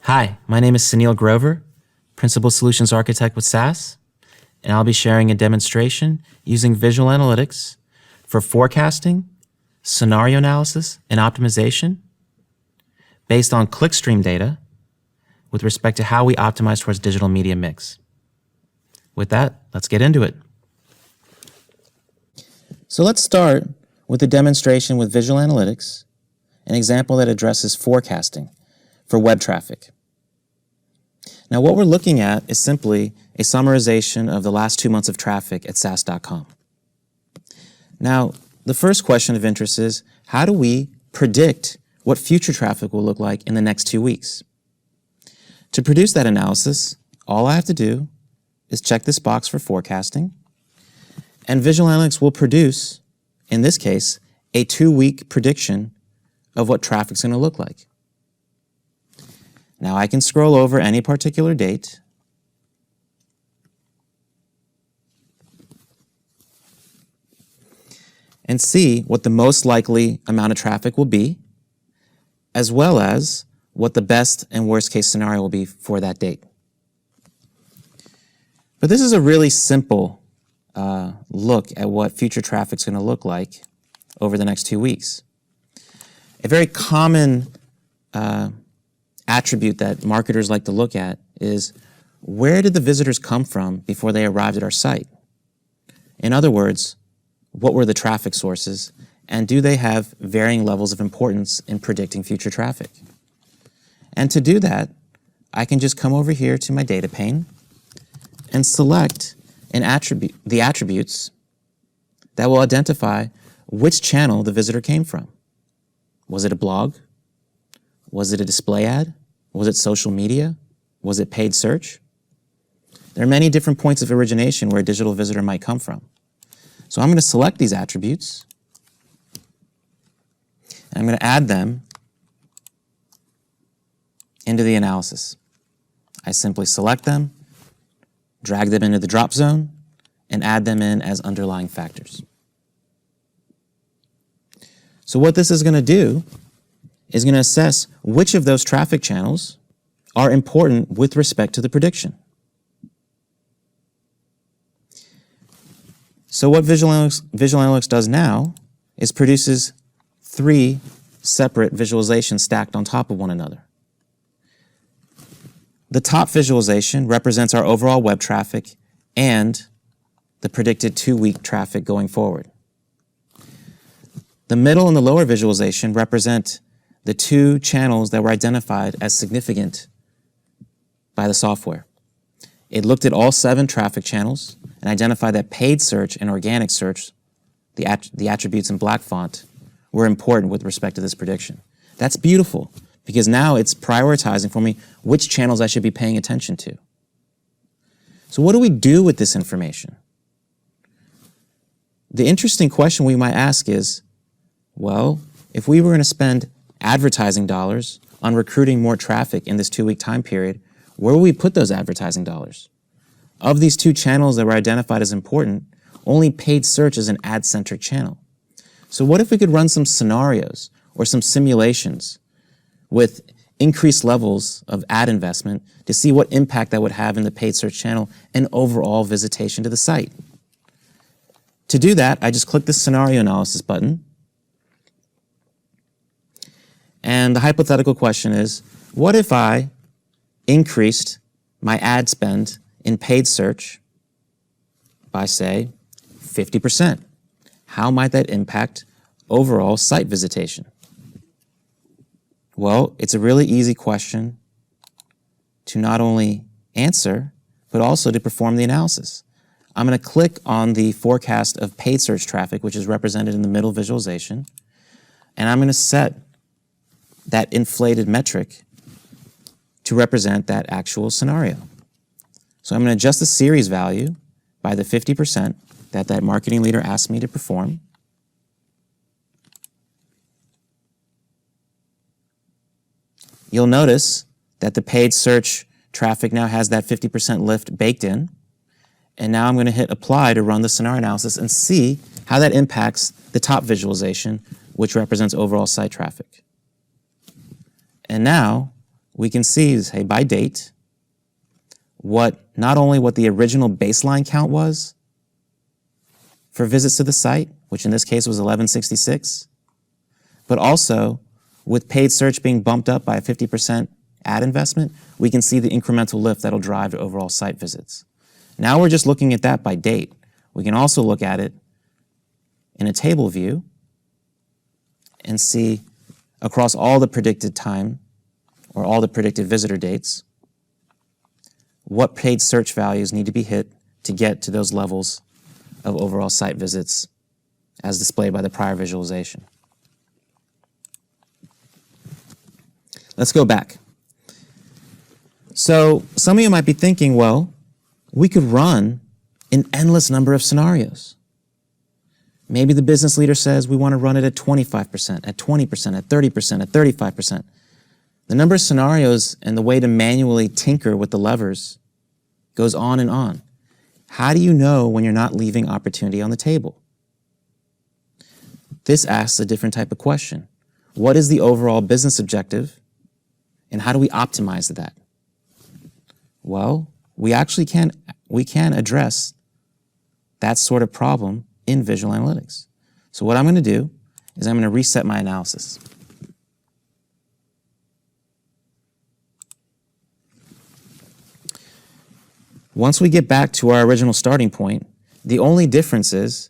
Hi, my name is Sunil Grover, Principal Solutions Architect with SAS, and I'll be sharing a demonstration using visual analytics for forecasting, scenario analysis, and optimization based on clickstream data with respect to how we optimize towards digital media mix. With that, let's get into it. So let's start with a demonstration with visual analytics, an example that addresses forecasting for web traffic. Now what we're looking at is simply a summarization of the last 2 months of traffic at SAS.com. Now, the first question of interest is, how do we predict what future traffic will look like in the next 2 weeks? To produce that analysis, all I have to do is check this box for forecasting, and Visual Analytics will produce, in this case, a 2-week prediction of what traffic's going to look like. Now I can scroll over any particular date and see what the most likely amount of traffic will be, as well as what the best and worst case scenario will be for that date. But this is a really simple look at what future traffic's going to look like over the next 2 weeks. A very common attribute that marketers like to look at is, where did the visitors come from before they arrived at our site? In other words, what were the traffic sources, and do they have varying levels of importance in predicting future traffic? And to do that, I can just come over here to my data pane and select the attributes that will identify which channel the visitor came from. Was it a blog? Was it a display ad? Was it social media? Was it paid search? There are many different points of origination where a digital visitor might come from. So I'm going to select these attributes, and I'm going to add them into the analysis. I simply select them, drag them into the drop zone, and add them in as underlying factors. So what this is going to do is going to assess which of those traffic channels are important with respect to the prediction. So what Visual Analytics does now is produces 3 separate visualizations stacked on top of one another. The top visualization represents our overall web traffic and the predicted 2-week traffic going forward. The middle and the lower visualization represent the 2 channels that were identified as significant by the software. It looked at all 7 traffic channels and identified that paid search and organic search, the attributes in black font, were important with respect to this prediction. That's beautiful, because now it's prioritizing for me which channels I should be paying attention to. So what do we do with this information? The interesting question we might ask is, well, if we were going to spend advertising dollars on recruiting more traffic in this 2-week time period, where will we put those advertising dollars? Of these 2 channels that were identified as important, only paid search is an ad-centric channel. So what if we could run some scenarios or some simulations with increased levels of ad investment to see what impact that would have in the paid search channel and overall visitation to the site? To do that, I just click the scenario analysis button. And the hypothetical question is, what if I increased my ad spend in paid search by, say, 50%? How might that impact overall site visitation? Well, it's a really easy question to not only answer, but also to perform the analysis. I'm going to click on the forecast of paid search traffic, which is represented in the middle visualization, and I'm going to set that inflated metric to represent that actual scenario. So I'm going to adjust the series value by the 50% that marketing leader asked me to perform. You'll notice that the paid search traffic now has that 50% lift baked in. And now I'm going to hit apply to run the scenario analysis and see how that impacts the top visualization, which represents overall site traffic. And now we can see is, hey, by date, not only what the original baseline count was for visits to the site, which in this case was 1166, but also with paid search being bumped up by a 50% ad investment, we can see the incremental lift that'll drive to overall site visits. Now we're just looking at that by date. We can also look at it in a table view and see across all the predicted time or all the predicted visitor dates, what paid search values need to be hit to get to those levels of overall site visits as displayed by the prior visualization. Let's go back. So some of you might be thinking, well, we could run an endless number of scenarios. Maybe the business leader says we want to run it at 25%, at 20%, at 30%, at 35%. The number of scenarios and the way to manually tinker with the levers goes on and on. How do you know when you're not leaving opportunity on the table? This asks a different type of question. What is the overall business objective, and how do we optimize that? Well, we can address that sort of problem in visual analytics. So what I'm going to do is I'm going to reset my analysis. Once we get back to our original starting point, the only difference is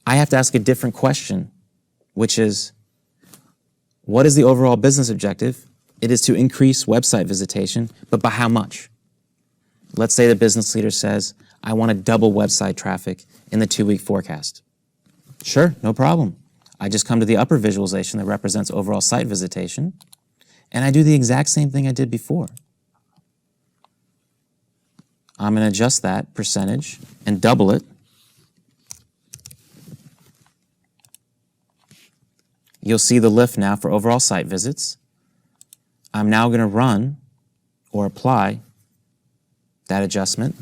I have to ask a different question, which is, what is the overall business objective? It is to increase website visitation, but by how much? Let's say the business leader says, I want to double website traffic in the 2-week forecast. Sure, no problem. I just come to the upper visualization that represents overall site visitation, and I do the exact same thing I did before. I'm going to adjust that percentage and double it. You'll see the lift now for overall site visits. I'm now going to run or apply that adjustment.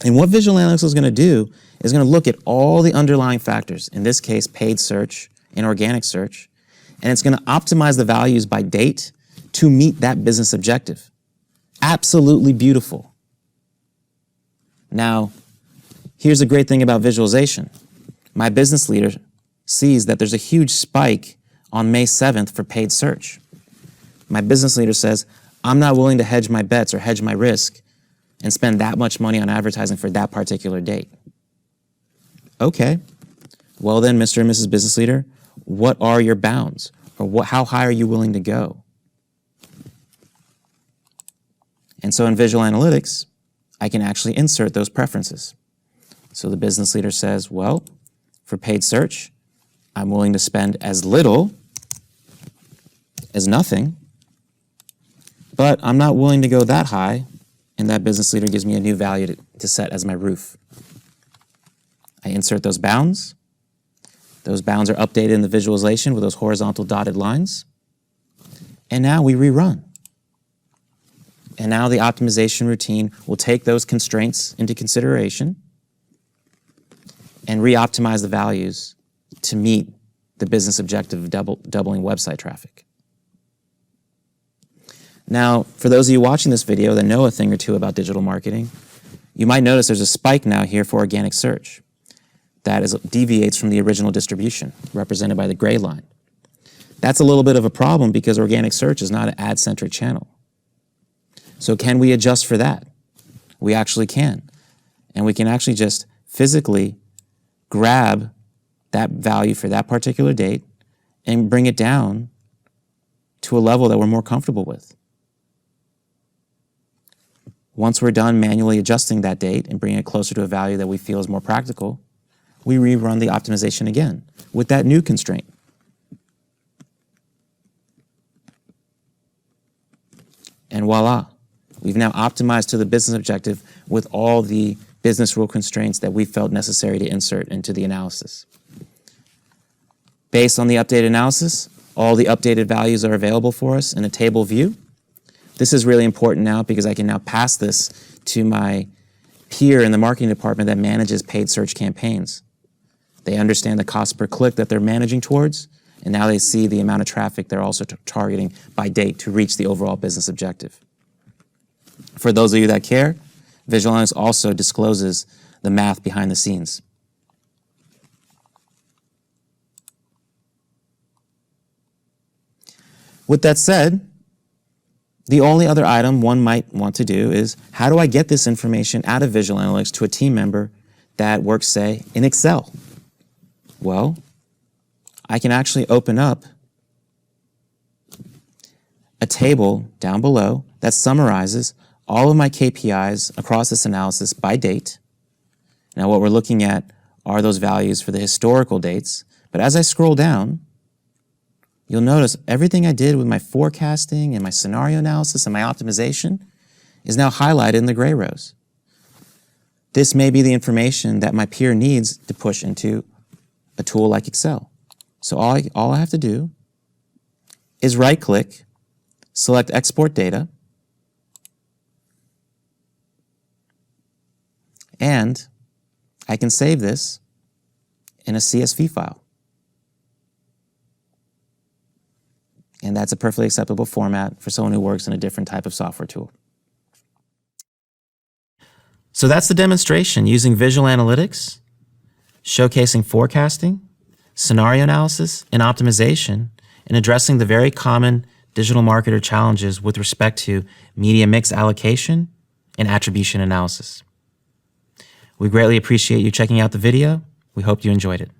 And what visual analytics is going to do is going to look at all the underlying factors, in this case, paid search and organic search, and it's going to optimize the values by date to meet that business objective. Absolutely beautiful. Now, here's the great thing about visualization. My business leader sees that there's a huge spike on May 7th for paid search. My business leader says, I'm not willing to hedge my bets or hedge my risk and spend that much money on advertising for that particular date. Okay, well then, Mr. and Mrs. Business Leader, what are your bounds? Or how high are you willing to go? And so in visual analytics, I can actually insert those preferences. So the business leader says, well, for paid search, I'm willing to spend as little as nothing, but I'm not willing to go that high, and that business leader gives me a new value to set as my roof. I insert those bounds. Those bounds are updated in the visualization with those horizontal dotted lines. And now we rerun. And now the optimization routine will take those constraints into consideration and re-optimize the values to meet the business objective of doubling website traffic. Now, for those of you watching this video that know a thing or two about digital marketing, you might notice there's a spike now here for organic search that deviates from the original distribution, represented by the gray line. That's a little bit of a problem because organic search is not an ad-centric channel. So can we adjust for that? We actually can. And we can actually just physically grab that value for that particular date and bring it down to a level that we're more comfortable with. Once we're done manually adjusting that date and bringing it closer to a value that we feel is more practical, we rerun the optimization again with that new constraint. And voila, we've now optimized to the business objective with all the business rule constraints that we felt necessary to insert into the analysis. Based on the updated analysis, all the updated values are available for us in a table view. This is really important now because I can now pass this to my peer in the marketing department that manages paid search campaigns. They understand the cost per click that they're managing towards, And now they see the amount of traffic they're also targeting by date to reach the overall business objective. For those of you that care, Visual Analytics also discloses the math behind the scenes. With that said, the only other item one might want to do is, how do I get this information out of Visual Analytics to a team member that works, say, in Excel? Well, I can actually open up a table down below that summarizes all of my KPIs across this analysis by date. Now what we're looking at are those values for the historical dates, but as I scroll down, you'll notice everything I did with my forecasting and my scenario analysis and my optimization is now highlighted in the gray rows. This may be the information that my peer needs to push into a tool like Excel. So all I have to do is right-click, select Export Data, and I can save this in a CSV file. And that's a perfectly acceptable format for someone who works in a different type of software tool. So that's the demonstration using Visual Analytics, showcasing forecasting, scenario analysis, and optimization, and addressing the very common digital marketer challenges with respect to media mix allocation and attribution analysis. We greatly appreciate you checking out the video. We hope you enjoyed it.